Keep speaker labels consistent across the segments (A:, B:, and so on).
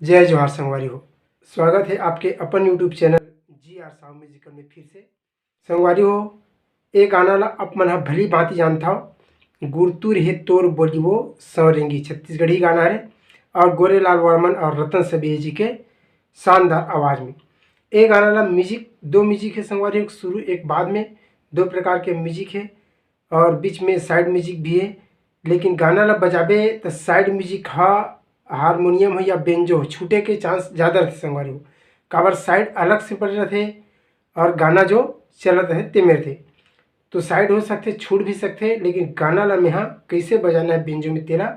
A: जय जोहार संगवारी हो। स्वागत है आपके अपन YouTube channel GR Sahu musical में फिर से। संगवारी हो, ये गाना ला आप मन भली भांति जानता हो। गुरतुर हे तोर बोलिबो सौरेंगी छत्तीसगढ़ी गाना है और गोरेलाल वर्मन और रतन सबे जी के शानदार आवाज़ में ये गाना ला दो म्यूजिक है संगवारी हो। शुरू एक बाद में दो प्रकार के म्यूजिक है और बीच में साइड म्यूजिक भी है। लेकिन गाना ला बजाबे तो साइड म्यूजिक हारमोनियम हो या बेंजो हो छूटे के चांस ज़्यादा रहते संगवारी हो। काबर साइड अलग से पड़ रहे थे और गाना जो चलत रहे ते मेरे थे तो साइड हो सकते छूट भी सकते। लेकिन गाना ला में कैसे बजाना है बेंजो में तेरा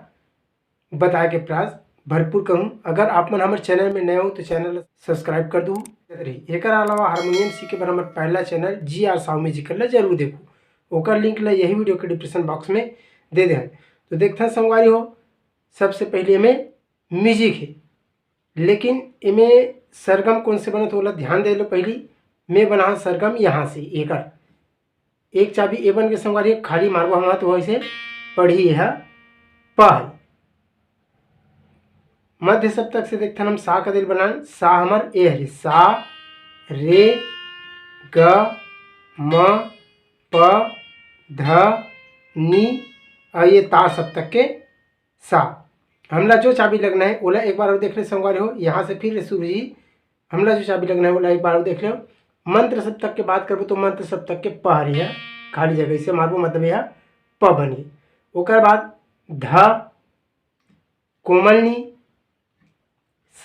A: बता के प्रयास भरपूर करूँ। अगर आप मन हमारे चैनल में नए हो तो चैनल सब्सक्राइब कर दूँ। एक अलावा हारमोनियम सीखे पर हमारे पहला चैनल GR साहू म्यूजिकल जरूर देखो। ओकर लिंक ला यही वीडियो के डिस्क्रिप्शन बॉक्स में दे दें। तो देखते हैं संगवारी हो, सबसे पहले में म्यूजिक है लेकिन इमें सरगम कौन से बनत होला ध्यान दे लो। पहली मैं बना सरगम यहाँ से एक चाबी ए बन के संगवारी खाली मारबो हम तो वैसे पढ़ी है पह मध्य सप्तक से देखते हम सा का दिल बनान सा हमार ए हरे सा रे ग म प ध नी और ये ता सप्तक के सा। हमला जो चाबी लगना है ओला एक बार और देख ले संगवारी हो। यहाँ से फिर सूर्य जी हमला जो चाबी लगना है ओला एक बार और देख लो। मंत्र सप्तक के बात करबो तो मंत्र सप्तक के प हरी है खाली जगह से मारबो मतलब यह प बनी। ओकर बाद ध कोमलनी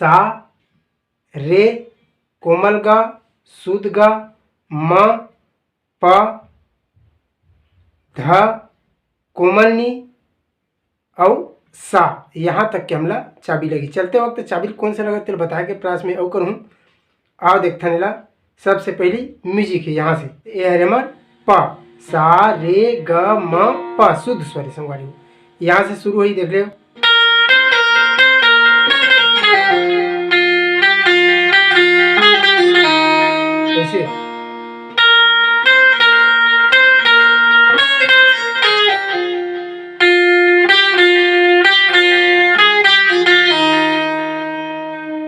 A: सा रे कोमल ग शुद्ध ग म प ध कोमलनी और सा। यहाँ तक के हमला चाबी लगी। चलते वक्त चाबी कौन से लगा तेरे बताए के प्रयास में और करूँ। आओ देखता नीला सबसे पहली म्यूजिक है यहाँ से ए हमार प सा रे ग म प शुद्ध स्वर संगवारी यहाँ से शुरू हुई देख ले। ऐसे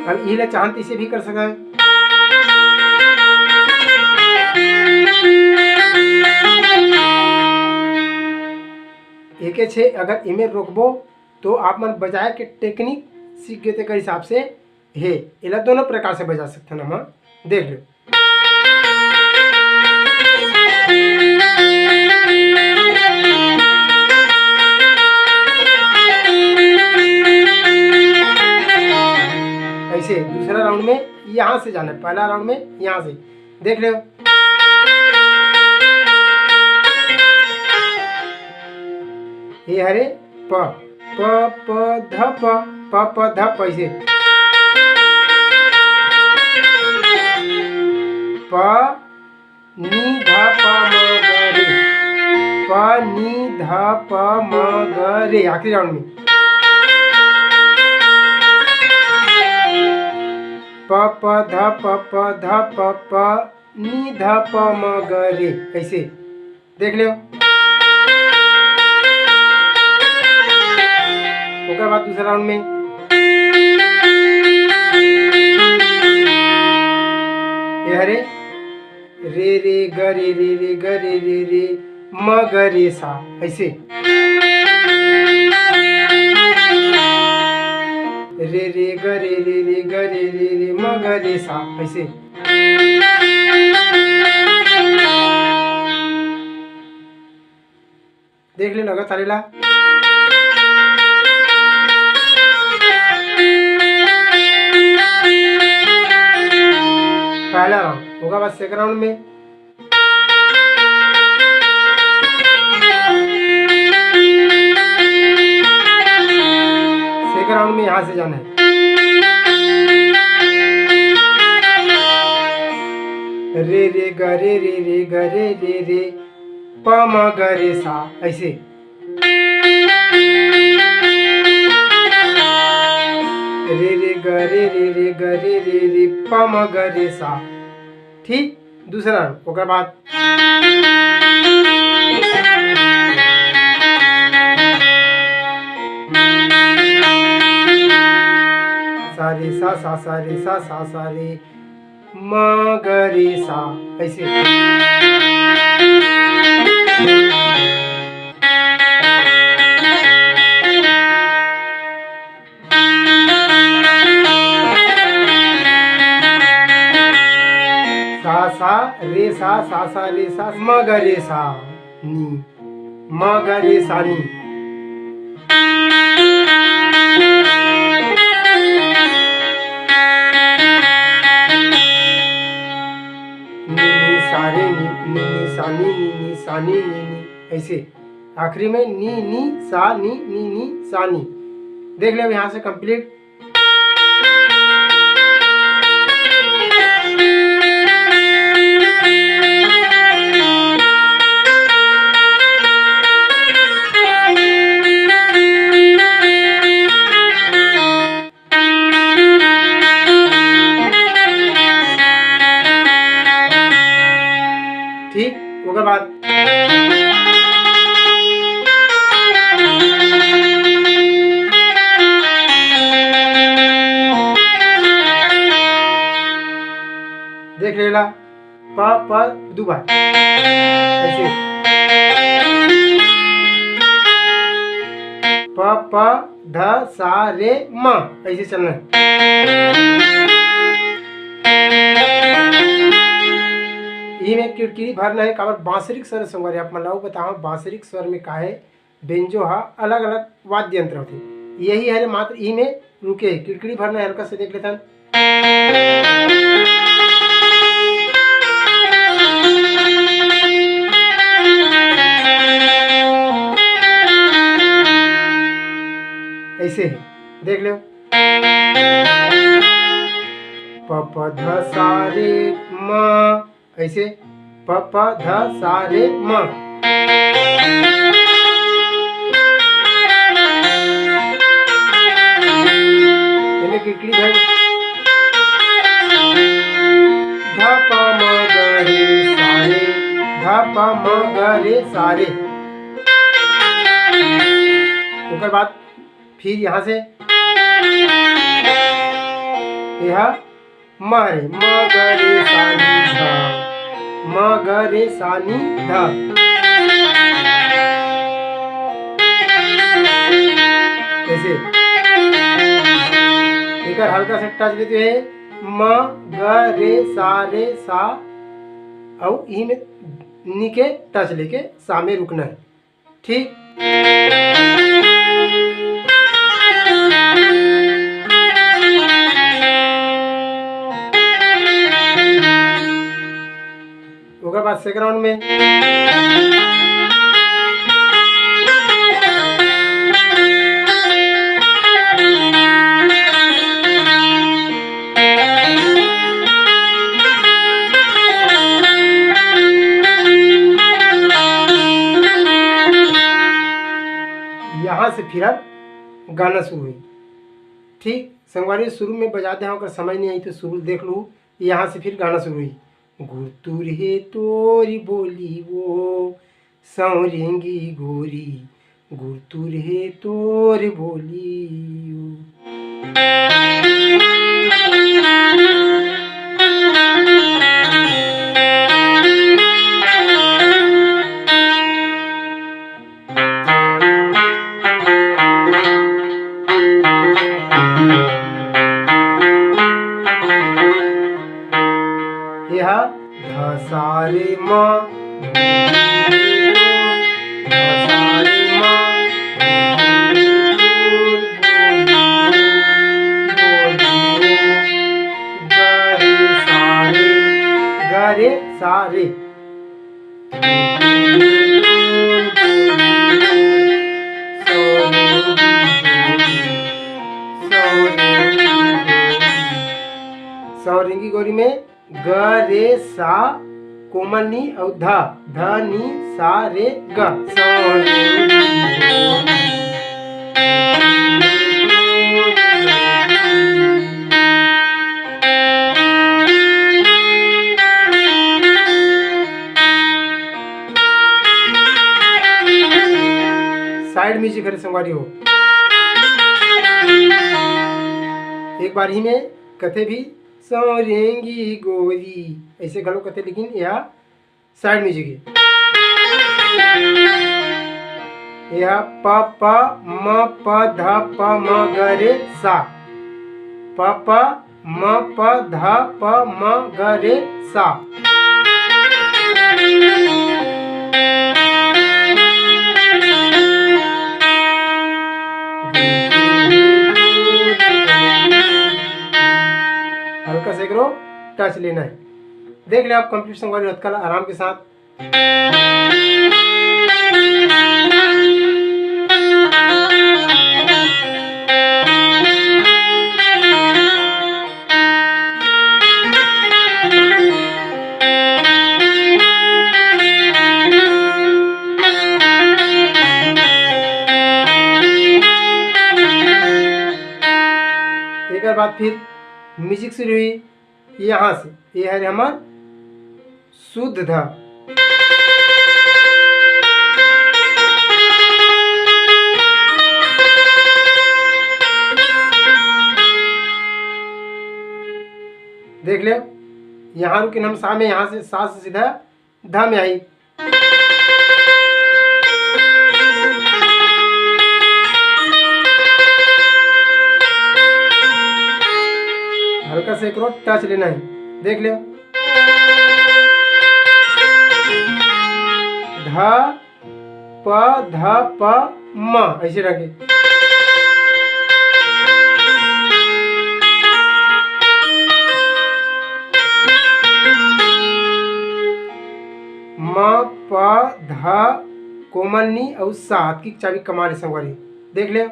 A: अब ये चाहत इसे भी कर सका है। एक छे अगर इमें रोकबो तो आप मन बजाए के टेक्निक सीख गए के हिसाब से है इला दोनों प्रकार से बजा सकते हैं। हम देख लो ऐसे। दूसरा राउंड में यहाँ से जाना है, पहला राउंड में यहाँ से देख लो। ये हरे प प प ध प ध पैसे प नी ध प म ग रे प नी ध प म ग रे। आखिरी राउंड में प प ध प नी ध प म ग रे ऐसे देख लो। उसके बाद दूसरा राउंड में ये हरे रे रे ग रे रे रे ग रे रे रे म ग रे सा ऐसे रे रे ग रे रे रे ग रे रे रे म ग रे सा ऐसे। देख ले लगा तारेला पहला राउंड होगा। बस सेकंड राउंड में यहाँ से जाना है रे रे ग रे रे रे ग रे रे रे प म ग रे सा ऐसे रे रे ग रे रे रे ग रे रे रे प म ग रे सा। ठीक। दूसरा ओकर बाद सा रे सा रे सा रे म ग रे सा, ऐसे। सा रे सा रे सा म ग रे सा नी, म ग रे सा नी। नी सा नी ऐसे। आखिरी में नी सा नी सा नी। देख ले अब यहाँ से कंप्लीट। ठीक, उसके बाद देख लेला प दो बार ऐसे। प ध सा रे म, ऐसे चलना है। ई में किरकिरी भरना है। काबर बांसुरिक स्वर संगवारी आप मन ला बताओ, बांसुरिक स्वर में का है बेंजो हा अलग अलग वाद्य यंत्र होते, यही है मात्र ई में रुके किरकिरी भरना है। हल्का से देख लेता ऐसे है, देख लो। प ध सा रे म, ऐसे प ध सा रे म। इनमें किरकिरी भर ध प म ग रे सा रे, ध प म ग रे सा रे। उसके बाद फिर यहाँ से यह म रे, म ग रे सा नी ध, म ग रे सा नी ध। ऐसे एक हल्का से टच देते हैं, म ग रे सा और ई में नीचे टच लेके सा में रुकना है। ठीक, उसके बाद सेकंड राउंड में यहाँ से फिर अब गाना शुरू हुई। ठीक, संगवारी शुरू में बजाते हैं, अगर समझ नहीं आई तो शुरू देख लूँ। यहाँ से फिर गाना शुरू हुई। गुरतुर है तोरी बोली वो सौरेंगी गोरी, गुरतुर है तोरी बोली वो। यह ध सा रे म, ध सा रे म, ग रे सा रे। सौरेंगी गोरी में ग रे सा कोमल नी और ध नी सा रे ग। साइड म्यूजिक है संगवारी हो। एक बार ही में कथे भी सौरेंगी गोरी ऐसे घलो कथे, लेकिन यह साइड म्यूजिक है। यह प प म प ध प म ग रे सा, प प म प ध प म ग रे सा। हल्का से करो, टच लेना है। देख ले आप कंप्लीट संगवारी हथकला आराम के साथ। एक बार फिर म्यूजिक शुरू हुई यहाँ से, ये है हमार शुद्ध ध। देख ले यहाँ रुकिन हम सा में, यहाँ से सा से सीधा ध में आई। हल्का से करो, टच लेना है। देख ले ध प ध प म ऐसे रखे। म प ध कोमल नी और सा हाथ की चाबी कमाल संगवारी। देख ले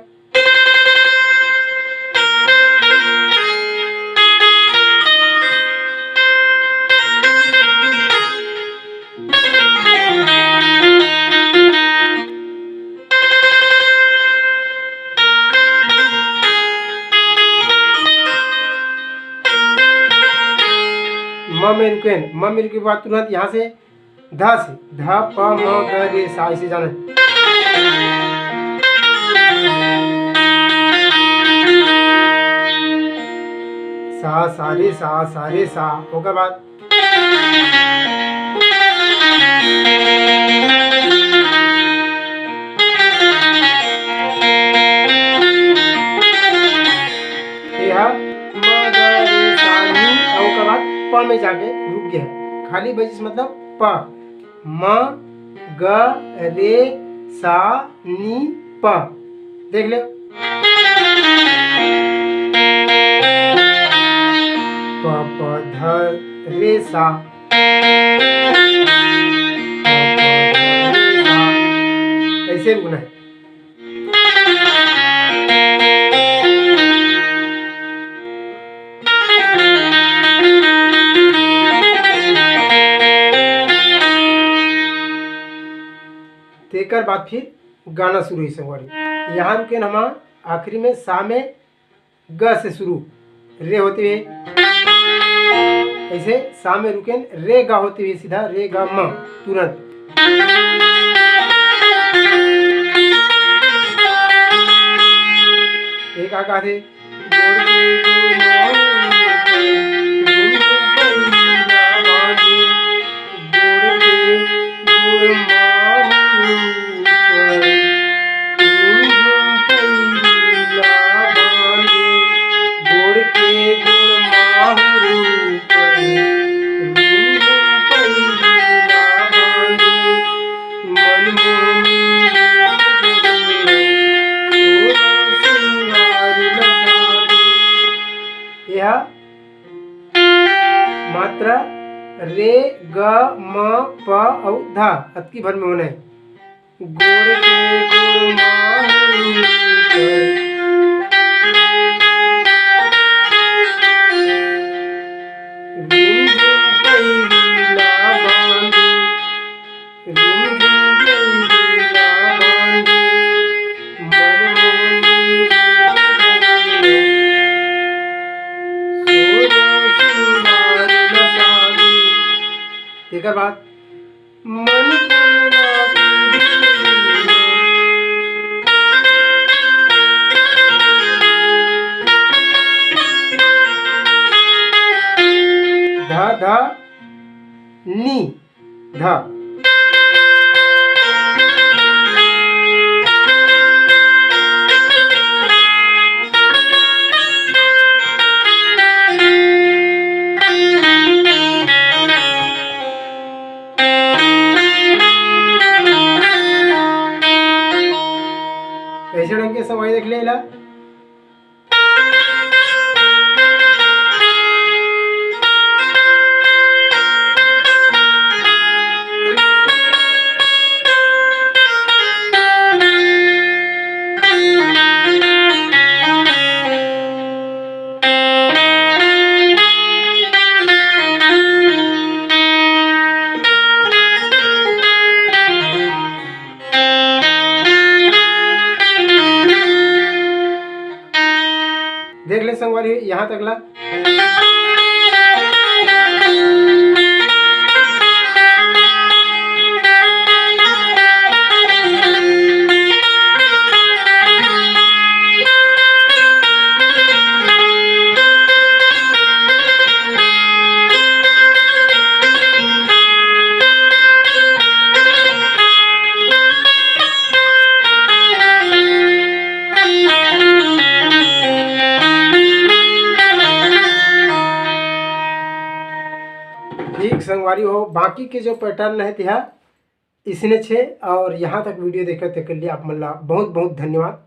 A: म में रुकेन, म में रुके के बाद तुरंत यहाँ से ध से ध प म ग रे सा ऐसे जाना है। सा सा रे सा होकर बाद प में जाके रुक गया है, खाली बजिस मतलब प म ग रे सा नी प। देख ले प प ध रे सा, ऐसे रुकना है। तेकर बाद फिर गाना शुरू हुई संगवारी। यहाँ रुके हम आखिरी में सा में ग से शुरू, रे होते हुए ऐसे सा में रुके, रे गा होते हुए सीधा रे गा म तुरंत। एक आगा थे मात्रा रे ग म प और धा अतकी भर में होना है। गोड़ के गोड़ तेकर बाद मन ध नी ध। ऐसे ढंग के संगवारी देख लेला। देख ले संगवारी यहाँ तक ला। ठीक संगवारी हो, बाकी के जो पैटर्न है तिहा इसने छे। और यहाँ तक वीडियो देखते के लिए आप मन ला बहुत बहुत धन्यवाद।